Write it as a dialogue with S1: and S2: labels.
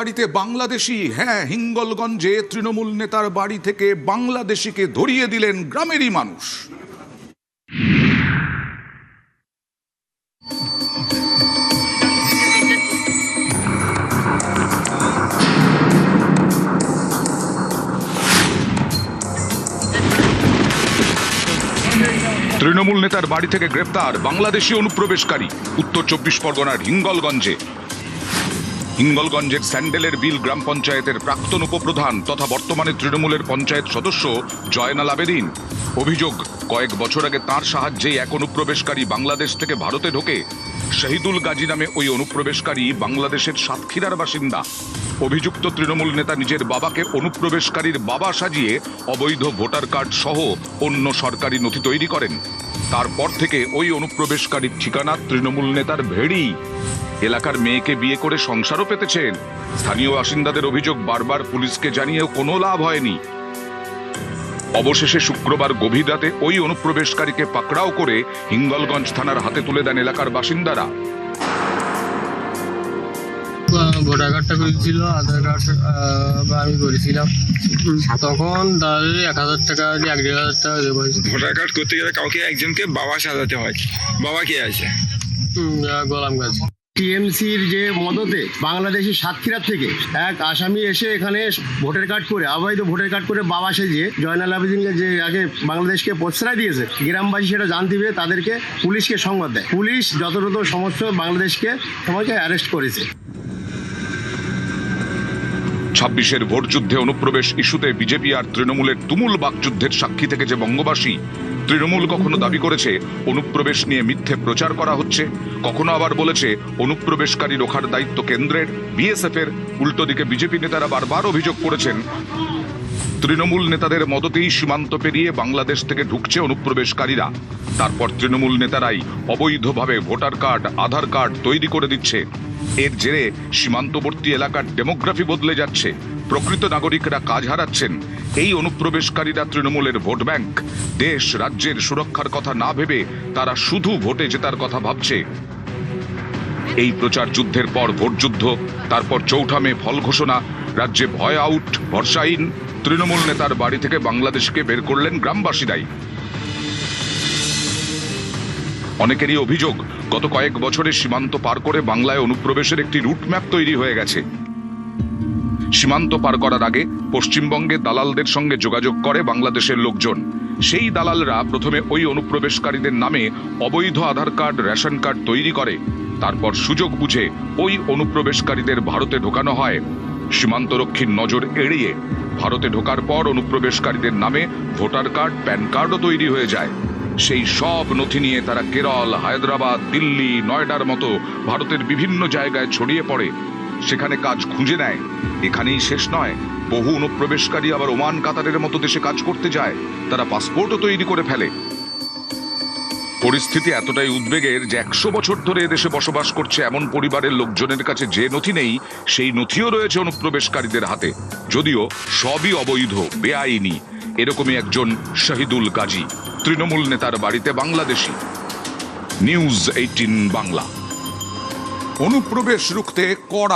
S1: বাড়িতে বাংলাদেশি, হ্যাঁ, হিঙ্গলগঞ্জে তৃণমূল নেতার বাড়ি থেকে বাংলাদেশিকে ধরিয়ে দিলেন গ্রামেরই মানুষ। তৃণমূল নেতার বাড়ি থেকে গ্রেপ্তার বাংলাদেশি অনুপ্রবেশকারী উত্তর 24 পরগনার হিঙ্গলগঞ্জের স্যান্ডেলের বিল গ্রাম পঞ্চায়েতের প্রাক্তন উপপ্রধান তথা বর্তমানে তৃণমূলের পঞ্চায়েত সদস্য জয়নাল আবেদিন। অভিযোগ, কয়েক বছর আগে তাঁর সাহায্যে এক অনুপ্রবেশকারী বাংলাদেশ থেকে ভারতে ঢোকে। শহীদুল গাজী নামে ওই অনুপ্রবেশকারী বাংলাদেশের সাতক্ষীরার বাসিন্দা। অভিযুক্ত তৃণমূল নেতা নিজের বাবাকে অনুপ্রবেশকারীর বাবা সাজিয়ে অবৈধ ভোটার কার্ড সহ অন্য সরকারি নথি তৈরি করেন। তারপর থেকে ওই অনুপ্রবেশকারীর ঠিকানা তৃণমূল নেতার ভেড়ি। এলাকার মেয়েকে বিয়ে করে সংসারও পেতেছেন। স্থানীয় বাসিন্দাদের অভিযোগ, বারবার পুলিশকে জানিয়েও কোনো লাভ হয়নি। অবশেষে শুক্রবার গভীর রাতে ওই অনুপ্রবেশকারীকে পাকড়াও করে হিঙ্গলগঞ্জ থানার হাতে তুলে দেন এলাকার বাসিন্দারা।
S2: ভোটার কার্ডটা করেছিল, আধার কার্ড আমি করেছিলাম, তখন তাদের 1000 টাকা 1,500 টাকা দেবো।
S3: ভোটার কার্ড করতে গেলে কাউকে একজনকে বাবা সাজাতে হয়। বাবা কে আছে?
S2: গোলাম গাছ।
S4: টিএমসির যে মদতে বাংলাদেশি সাতক্ষীরা থেকে এক আসামি এসে এখানে ভোটার কার্ড করে, অবৈধ ভোটার কার্ড করে বাবা সেজে জয়নাল আবেদিনকে যে আগে বাংলাদেশকে প্রশ্রয় দিয়েছে, গ্রামবাসী সেটা জানতে পেরে তাদেরকে পুলিশকে সংবাদ দেয়। পুলিশ যথাযথ সমস্ত বাংলাদেশকে সবাইকে অ্যারেস্ট করেছে।
S1: 26-এর ভোট যুদ্ধে অনুপ্রবেশ ইস্যুতে বিজেপি আর তৃণমূলের তুমুল বাকযুদ্ধের সাক্ষী থেকেছে বঙ্গবাসী। তৃণমূল কখনো দাবি করেছে অনুপ্রবেশ নিয়ে মিথ্যে প্রচার করা হচ্ছে, কখনো আবার বলেছে অনুপ্রবেশকারী রোখার দায়িত্ব কেন্দ্রের, বিএসএফ এর। উল্টো দিকে বিজেপি নেতারা বারবার অভিযোগ করেছেন তৃণমূল নেতাদের মদতেই সীমান্ত পেরিয়ে বাংলাদেশ থেকে ঢুকছে অনুপ্রবেশকারীরা। তারপর তৃণমূল নেতারাই অবৈধভাবে ভোটার কার্ড, আধার কার্ড তৈরি করে দিচ্ছে। এর জেরে সীমান্তবর্তী এলাকার ডেমোগ্রাফি বদলে যাচ্ছে, প্রকৃত নাগরিকরা কাজ হারাচ্ছেন। এই অনুপ্রবেশকারীরা তৃণমূলের ভোট ব্যাংক। দেশ রাজ্যের সুরক্ষার কথা না ভেবে তারা শুধু ভোটে জেতার কথা ভাবছে। এই প্রচার যুদ্ধের পর ভোট যুদ্ধ, তারপর 4 মে ফল ঘোষণা, রাজ্যে ভয় আউট, ভরসাহীন। তৃণমূল নেতার বাড়ি থেকে বাংলাদেশকে বের করলেন গ্রামবাসীরাই। অনেকেরই অভিযোগ, গত কয়েক বছরে সীমান্ত পার করে বাংলায় অনুপ্রবেশের একটি রুটম্যাপ তৈরি হয়ে গেছে। সীমান্ত পার করার আগে পশ্চিমবঙ্গে দালালদের সঙ্গে যোগাযোগ করে বাংলাদেশের লোকজন। সেই দালালরা প্রথমে ওই অনুপ্রবেশকারীদের নামে অবৈধ আধার কার্ড, রেশন কার্ড তৈরি করে। তারপর সুযোগ বুঝে ওই অনুপ্রবেশকারীদের ভারতে ঢোকানো হয়। সীমান্তরক্ষীর নজর এড়িয়ে ভারতে ঢোকার পর অনুপ্রবেশকারীদের নামে ভোটার কার্ড, প্যান কার্ডও তৈরি হয়ে যায়। সেই সব নথি নিয়ে তারা কেরল, হায়দ্রাবাদ, দিল্লি, নয়ডার মতো ভারতের বিভিন্ন জায়গায় ছড়িয়ে পড়ে, সেখানে কাজ খুঁজে নেয়। এখানেই শেষ নয়, বহু অনুপ্রবেশকারী আবার ওমান, কাতারের মতো দেশে কাজ করতে যায়। তারা পাসপোর্টও তৈরি করে ফেলে। পরিস্থিতি এতটাই উদ্বেগের যে 100 বছর ধরে এদেশে বসবাস করছে এমন পরিবারের লোকজনের কাছে যে নথি নেই, সেই নথিও রয়েছে অনুপ্রবেশকারীদের হাতে, যদিও সবই অবৈধ, বেআইনি। এরকমই একজন শহীদুল গাজী, তৃণমূল নেতার বাড়িতে বাংলাদেশি। নিউজ 18 বাংলা। অনুপ্রবেশ রুখতে কড়া